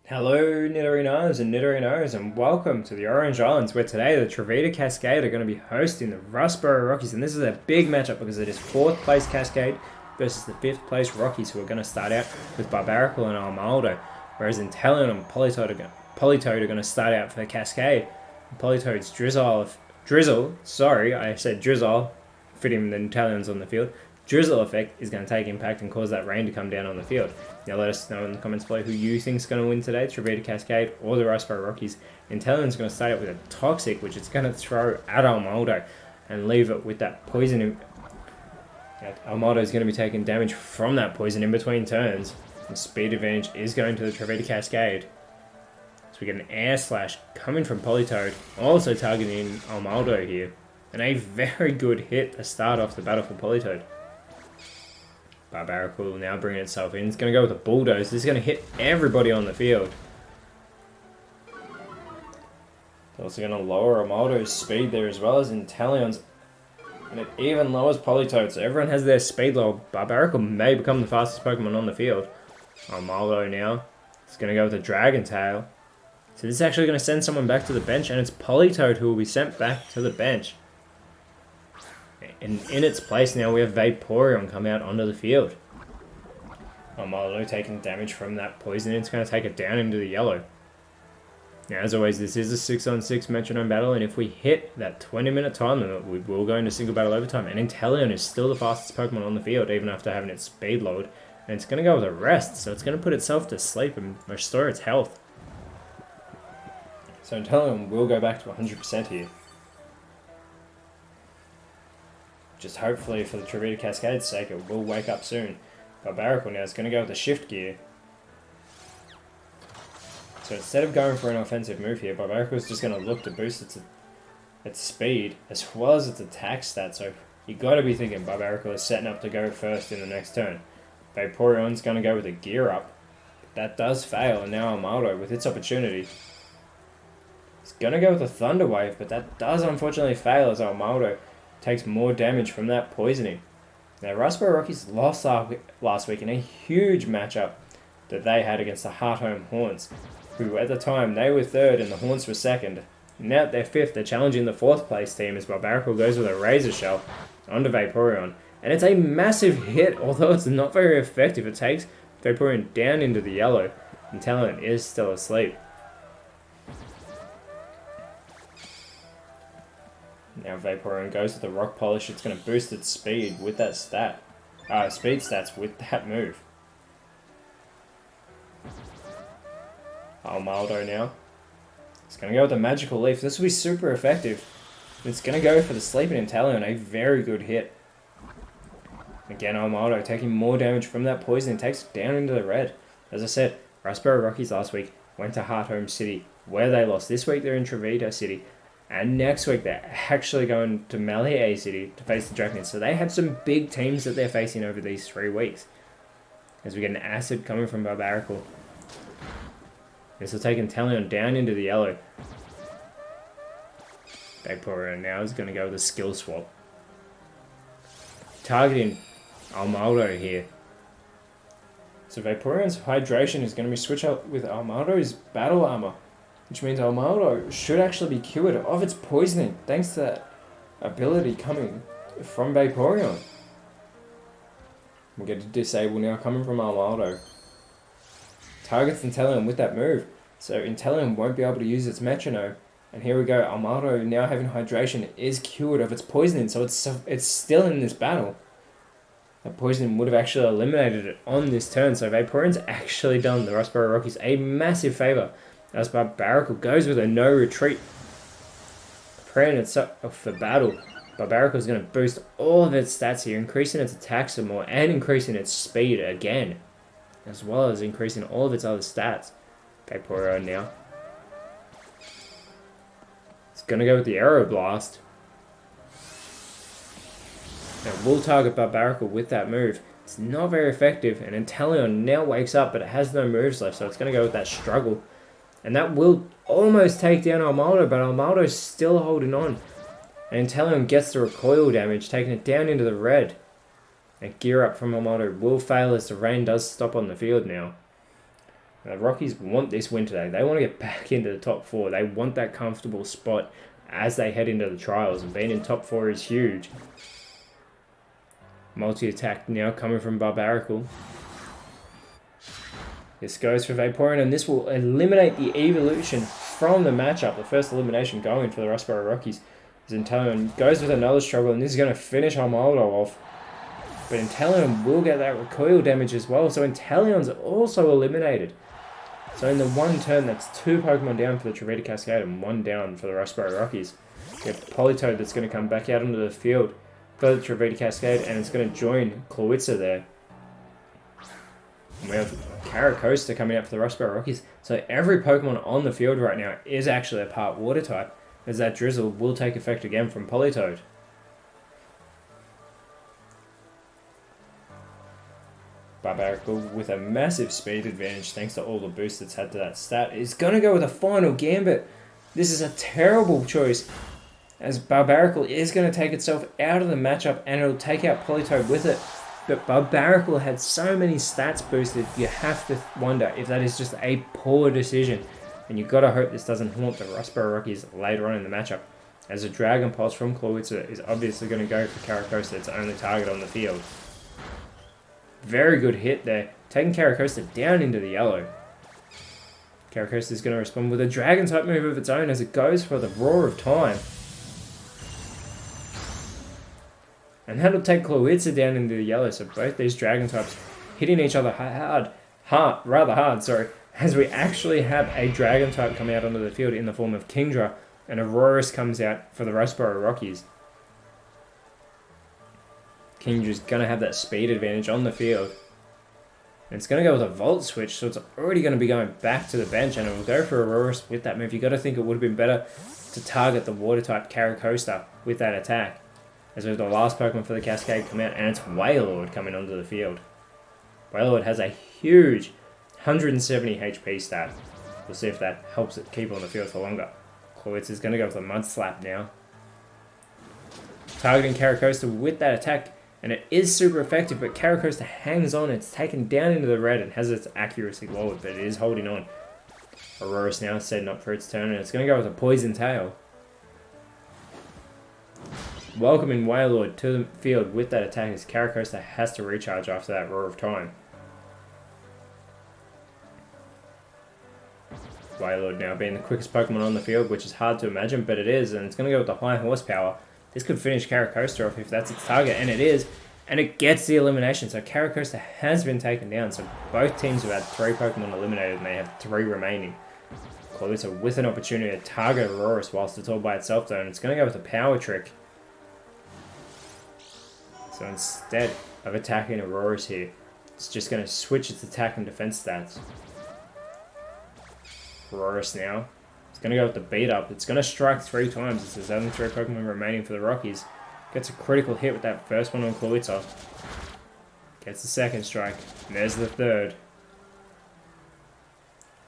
Hello Nidorinos and Nidorinos and welcome to the Orange Islands where today the Trovita Cascade are going to be hosting the Rustboro Rockies, and this is a big matchup because it is 4th place Cascade versus the 5th place Rockies, who are going to start out with Barbarical and Armaldo, whereas Intellion and Politoad are going to start out for the Cascade. Politoad's Drizzle, sorry I said Drizzle, fitting the Intellion's on the field. Drizzle effect is going to take impact and cause that rain to come down on the field. Now let us know in the comments below who you think is going to win today, Trovita Cascade or the Rustboro Rockies. Intellion's going to start out with a Toxic, which it's going to throw at Armaldo and leave it with that poison. Armaldo is going to be taking damage from that poison in between turns. The speed advantage is going to the Trovita Cascade. So we get an Air Slash coming from Politoad, also targeting Armaldo here. And a very good hit to start off the battle for Politoad. Barbarical will now bring itself in. It's going to go with a Bulldoze. This is going to hit everybody on the field. It's also going to lower Armaldo's speed there as well as Intellion's. And it even lowers Politoad, so everyone has their speed low. Barbarical may become the fastest Pokemon on the field. Armaldo now. It's going to go with a Dragon Tail. So this is actually going to send someone back to the bench, and it's Politoad who will be sent back to the bench. And in its place now we have Vaporeon come out onto the field. Armaldo taking damage from that poison. It's going to take it down into the yellow. Now as always, this is a 6-on-6 Metronome battle, and if we hit that 20-minute time limit, we will go into single battle overtime. And Inteleon is still the fastest Pokemon on the field even after having its speed lowered. And it's going to go with a rest, so it's going to put itself to sleep and restore its health. So Inteleon will go back to 100% here. Just hopefully for the Trovita Cascade's sake, it will wake up soon. Barbarical now is going to go with the Shift Gear. So instead of going for an offensive move here, Barbarical is just going to look to boost its speed as well as its attack stat. So you got to be thinking Barbarical is setting up to go first in the next turn. Vaporeon's going to go with a Gear Up. That does fail, and now Armaldo with its opportunity. It's going to go with a Thunder Wave, but that does unfortunately fail as Armaldo takes more damage from that poisoning. Now, Rustboro Rockies lost last week in a huge matchup that they had against the Hearthome Haunts, who at the time, they were 3rd and the Haunts were 2nd. Now at they're 5th, they're challenging the 4th place team as Barbarical goes with a Razor Shell onto Vaporeon. And it's a massive hit, although it's not very effective. It takes Vaporeon down into the yellow. Intellient is still asleep. Now Vaporeon goes with the Rock Polish. It's going to boost its speed with that speed stats with that move. Armaldo now. It's going to go with the Magical Leaf. This will be super effective. It's going to go for the Sleeping Inteleon. A very good hit. Again, Armaldo taking more damage from that poison. It takes it down into the red. As I said, Rustboro Rockies last week went to Hearthome City, where they lost. This week they're in Trovita City. And next week, they're actually going to Malheur City to face the Dragons. So they have some big teams that they're facing over these 3 weeks. As we get an Acid coming from Barbarical. This will take Inteleon down into the yellow. Vaporeon now is going to go with a Skill Swap. Targeting Armaldo here. So Vaporeon's Hydration is going to be switched up with Armaldo's Battle Armor, which means Armaldo should actually be cured of its poisoning thanks to that ability coming from Vaporeon. We'll get a Disable now coming from Armaldo. Targets Inteleon with that move, so Inteleon won't be able to use its Metronome. And here we go, Armaldo now having Hydration is cured of its poisoning, so it's still in this battle. That poisoning would have actually eliminated it on this turn, so Vaporeon's actually done the Rustboro Rockies a massive favour. As Barbarical goes with a no retreat. Preparing itself for battle. Barbarical is going to boost all of its stats here, increasing its attack some more and increasing its speed again, as well as increasing all of its other stats. Vaporeon now. It's going to go with the Aeroblast. Now we'll target Barbarical with that move. It's not very effective, and Inteleon now wakes up, but it has no moves left, so it's going to go with that Struggle. And that will almost take down Armaldo, but Armaldo's still holding on. And Inteleon gets the recoil damage, taking it down into the red. And Gear Up from Armaldo will fail as the rain does stop on the field now. The Rockies want this win today. They want to get back into the top 4. They want that comfortable spot as they head into the trials, and being in top 4 is huge. Multi-attack now coming from Barbarical. This goes for Vaporeon, and this will eliminate the evolution from the matchup. The first elimination going for the Rustboro Rockies. Inteleon goes with another struggle, and this is going to finish Armaldo off. But Inteleon will get that recoil damage as well, so Inteleon's also eliminated. So in the one turn, that's 2 Pokemon down for the Trovita Cascade and 1 down for the Rustboro Rockies. We have Politoed that's going to come back out onto the field for the Trovita Cascade, and it's going to join Cloyitza there. And we have Caracosta coming out for the Rustboro Rockies. So every Pokemon on the field right now is actually a part Water type, as that Drizzle will take effect again from Politoed. Barbarical with a massive speed advantage thanks to all the boosts it's had to that stat is going to go with a final Gambit. This is a terrible choice, as Barbarical is going to take itself out of the matchup and it'll take out Politoed with it. But Barbarical had so many stats boosted, you have to wonder if that is just a poor decision. And you've got to hope this doesn't haunt the Rustboro Rockies later on in the matchup, as a Dragon Pulse from Cloyitza is obviously going to go for Caracosta, its only target on the field. Very good hit there, taking Caracosta down into the yellow. Caracosta is going to respond with a Dragon type move of its own as it goes for the Roar of Time. And that'll take Cloyitza down into the yellow, so both these Dragon types hitting each other rather hard, as we actually have a Dragon type come out onto the field in the form of Kingdra, and Aurorus comes out for the Rustboro Rockies. Kingdra's going to have that speed advantage on the field. And it's going to go with a Volt Switch, so it's already going to be going back to the bench, and it will go for Aurorus with that move. You've got to think it would have been better to target the Water-type Caracosta with that attack, as we have the last Pokemon for the Cascade come out, and it's Wailord coming onto the field. Wailord has a huge 170 HP stat. We'll see if that helps it keep on the field for longer. Cloyitza is going to go with a Mud Slap now, targeting Caracosta with that attack. And it is super effective, but Caracosta hangs on. It's taken down into the red and has its accuracy lowered, but it is holding on. Aurorus now setting up for its turn, and it's going to go with a Poison Tail. Welcoming Wailord to the field with that attack, as Caracosta has to recharge after that Roar of Time. Wailord now being the quickest Pokemon on the field, which is hard to imagine, but it is, and it's going to go with the high horsepower. This could finish Caracosta off if that's its target, and it is. And it gets the elimination, so Caracosta has been taken down. So both teams have had 3 Pokemon eliminated, and they have 3 remaining. Cloyitza with an opportunity to target Aurorus whilst it's all by itself, though, and it's going to go with a Power Trick. So instead of attacking Aurorus here, it's just going to switch its attack and defense stats. Aurorus now. It's going to go with the beat up. It's going to strike 3 times. There's only 3 Pokemon remaining for the Rockies. Gets a critical hit with that first one on Cloyitza. Gets the second strike. And there's the third.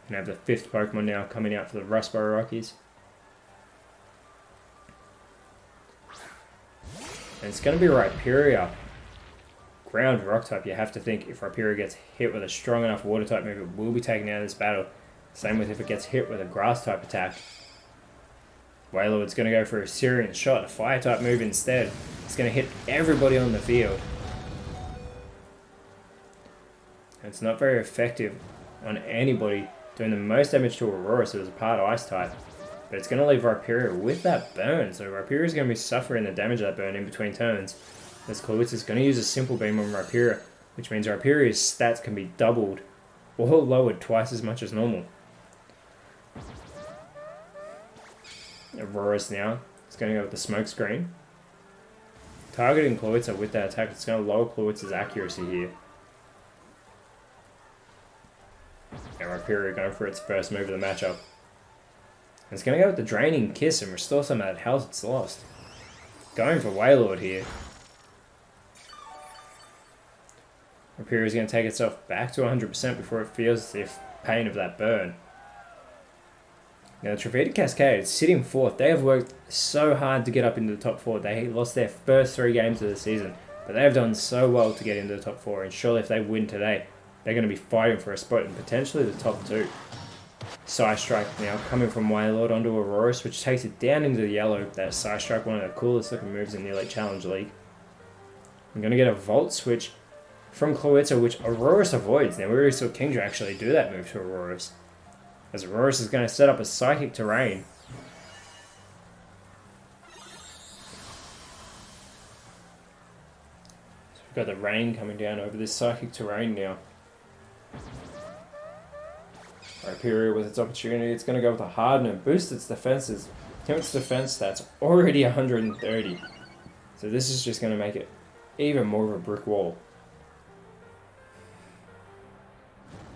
And have the 5th Pokemon now coming out for the Rustboro Rockies. And it's going to be Rhyperior. Ground Rock type, you have to think if Rhyperior gets hit with a strong enough Water type move, it will be taken out of this battle. Same with if it gets hit with a Grass type attack. Wailord's going to go for a Syrian Shot, a Fire type move instead. It's going to hit everybody on the field. And it's not very effective on anybody, doing the most damage to Aurorus, who is a part Ice type. But it's going to leave Rhyperior with that burn, so Rhyperior is going to be suffering the damage of that burn in between turns. As Cloyitza is going to use a Simple Beam on Rhyperior, which means Rhyperior's stats can be doubled or lowered twice as much as normal. Aurorus now is going to go with the Smoke Screen. Targeting Cloyitza with that attack, it's going to lower Cloyitza's accuracy here. And Rhyperior going for its first move of the matchup. And it's going to go with the Draining Kiss and restore some of that health it's lost. Going for Wailord here. Rhyperior is going to take itself back to 100% before it feels the pain of that burn. Now, the Trovita Cascade is sitting 4th. They have worked so hard to get up into the top 4. They lost their first 3 games of the season, but they have done so well to get into the top 4, and surely if they win today, they're going to be fighting for a spot in potentially the top 2. Side Strike now coming from Wailord onto Aurorus, which takes it down into the yellow. That Side Strike, one of the coolest looking moves in the Elite Challenge League. I'm going to get a Volt Switch from Cloetta, which Aurorus avoids. Now we already saw Kingdra actually do that move to Aurorus, as Aurorus is going to set up a Psychic Terrain. So we've got the rain coming down over this Psychic Terrain now. Rhyperior with its opportunity, it's going to go with a Harden and boost its defenses. Its defense stats already 130. So this is just going to make it even more of a brick wall.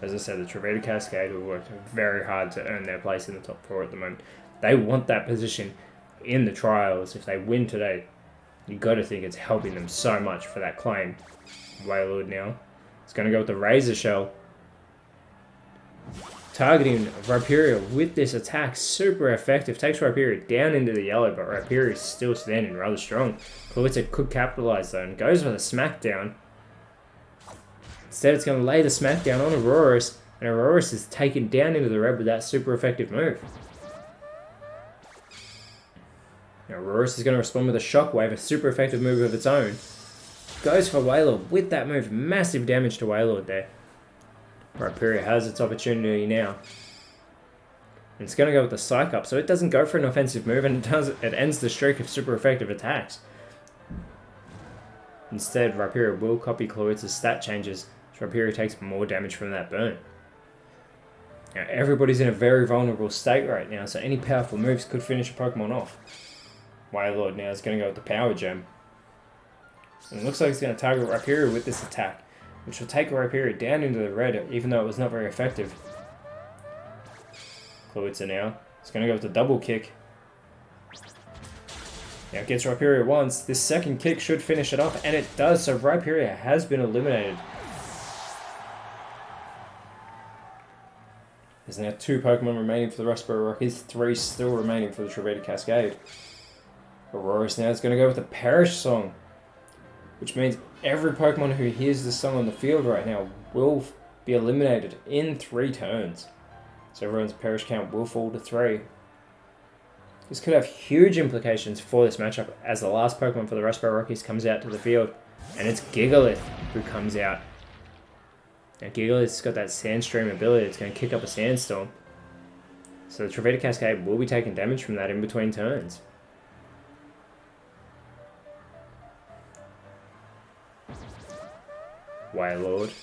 As I said, the Trovita Cascade have worked very hard to earn their place in the top 4 at the moment. They want that position in the trials. If they win today, you've got to think it's helping them so much for that claim. Wailord now. It's going to go with the Razor Shell. Targeting Rhyperior with this attack, super effective. Takes Rhyperior down into the yellow, but Rhyperior is still standing rather strong. Cloetta could capitalize though and goes for the Smackdown. Instead, it's going to lay the Smackdown on Aurorus, and Aurorus is taken down into the red with that super effective move. Now Aurorus is going to respond with a Shockwave, a super effective move of its own. Goes for Wailord with that move, massive damage to Wailord there. Rhyperior has its opportunity now. And it's going to go with the Psych Up, so it doesn't go for an offensive move, and it ends the streak of super effective attacks. Instead, Rhyperior will copy Cloetta's stat changes, so Rhyperior takes more damage from that burn. Now, everybody's in a very vulnerable state right now, so any powerful moves could finish a Pokemon off. Wailord now is going to go with the Power Gem. And it looks like it's going to target Rhyperior with this attack, which will take Rhyperior down into the red, even though it was not very effective. Cloetta now. It's going to go with the Double Kick. Now it gets Rhyperior once. This second kick should finish it off, and it does, so Rhyperior has been eliminated. There's now 2 Pokemon remaining for the Rustboro Rockies, 3 still remaining for the Trovita Cascade. Aurorus now is going to go with the Perish Song, which means every Pokemon who hears this song on the field right now will be eliminated in 3 turns. So everyone's Perish count will fall to 3. This could have huge implications for this matchup, as the last Pokemon for the Rustboro Rockies comes out to the field, and it's Gigalith who comes out. Now Gigalith's got that Sandstream ability, it's going to kick up a Sandstorm. So the Trovita Cascade will be taking damage from that in between turns. Wailord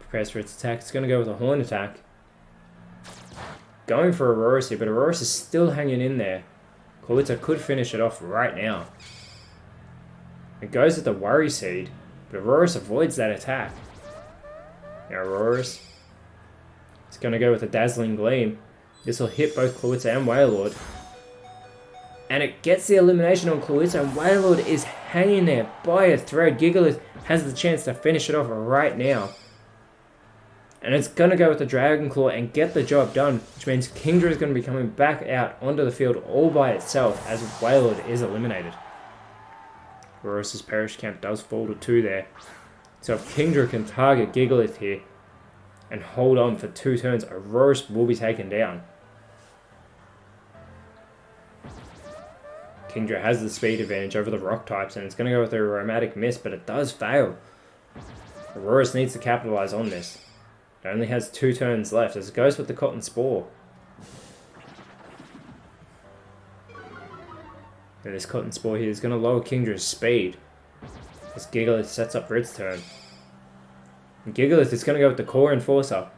prepares for its attack. It's going to go with a Horn attack. Going for Aurorus here, but Aurorus is still hanging in there. Cloetta could finish it off right now. It goes with the Worry Seed, but Aurorus avoids that attack. Now Aurorus, it's going to go with a Dazzling Gleam. This will hit both Cloetta and Wailord. And it gets the elimination on Cloetta, and Wailord is hanging there by a thread. Gigalith has the chance to finish it off right now. And it's going to go with the Dragon Claw and get the job done, which means Kingdra is going to be coming back out onto the field all by itself as Wailord is eliminated. Aurorus' Perish count does fall to 2 there. So if Kingdra can target Gigalith here and hold on for 2 turns, Aurorus will be taken down. Kingdra has the speed advantage over the rock types, and it's going to go with a Aromatic Mist, but it does fail. Aurorus needs to capitalize on this. It only has 2 turns left as it goes with the Cotton Spore. Now this Cotton Spore here is going to lower Kingdra's speed as Gigalith sets up for its turn. And Gigalith is going to go with the Core Enforcer.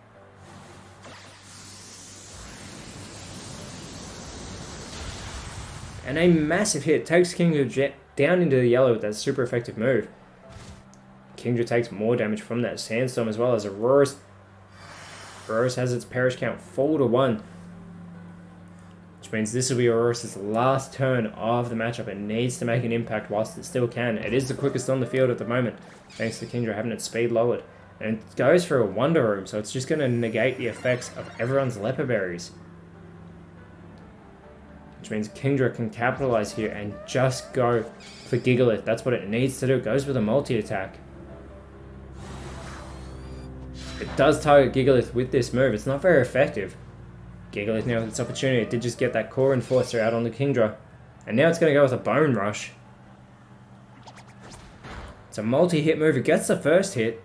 And a massive hit takes Kingdra down into the yellow with that super effective move. Kingdra takes more damage from that Sandstorm, as well as Aurorus. Aurorus has its Perish count fall to 1. Which means this will be Aurorus' last turn of the matchup. It needs to make an impact whilst it still can. It is the quickest on the field at the moment, thanks to Kingdra having its speed lowered. And it goes for a Wonder Room, so it's just going to negate the effects of everyone's Leper Berries. Which means Kingdra can capitalize here and just go for Gigalith. That's what it needs to do. It goes with a multi-attack. It does target Gigalith with this move. It's not very effective. Gigalith now with its opportunity. It did just get that core enforcer out on the Kingdra. And now it's going to go with a Bone Rush. It's a multi-hit move. It gets the first hit.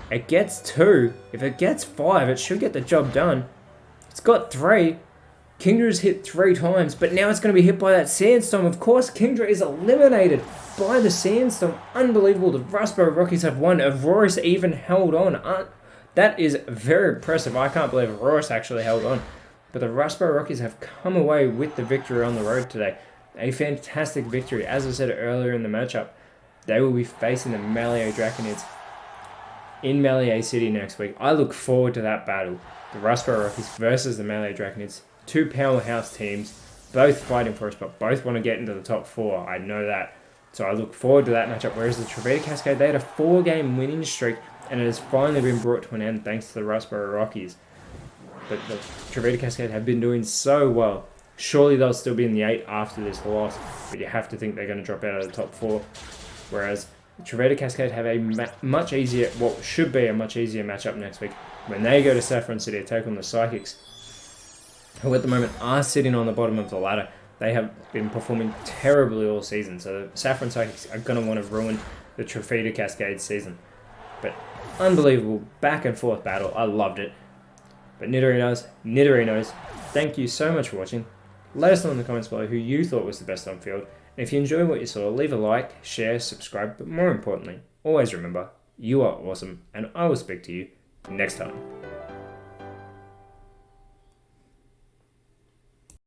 It gets 2. If it gets 5, it should get the job done. It's got 3. Kingdra's hit 3 times, but now it's going to be hit by that Sandstorm. Of course, Kingdra is eliminated by the Sandstorm. Unbelievable. The Rustboro Rockies have won. Aurora's even held on. That is very impressive. I can't believe Aurora's actually held on. But the Rustboro Rockies have come away with the victory on the road today. A fantastic victory. As I said earlier in the matchup, they will be facing the Malleus Draconids in Malleus City next week. I look forward to that battle. The Rustboro Rockies versus the Malleus Draconids. 2 powerhouse teams, both fighting for a spot, both want to get into the top 4. I know that. So I look forward to that matchup. Whereas the Trovita Cascade, they had a 4-game winning streak, and it has finally been brought to an end thanks to the Rustboro Rockies. But the Trovita Cascade have been doing so well. Surely they'll still be in the 8 after this loss, but you have to think they're going to drop out of the top 4. Whereas the Trovita Cascade have a much easier, what should be a much easier matchup next week when they go to Saffron City to take on the Psychics, who at the moment are sitting on the bottom of the ladder. They have been performing terribly all season, so the Saffron Psychics are going to want to ruin the Trovita Cascade season. But unbelievable back and forth battle. I loved it. But Nidorinos, thank you so much for watching. Let us know in the comments below who you thought was the best on field. And if you enjoyed what you saw, leave a like, share, subscribe, but more importantly, always remember, you are awesome, and I will speak to you next time.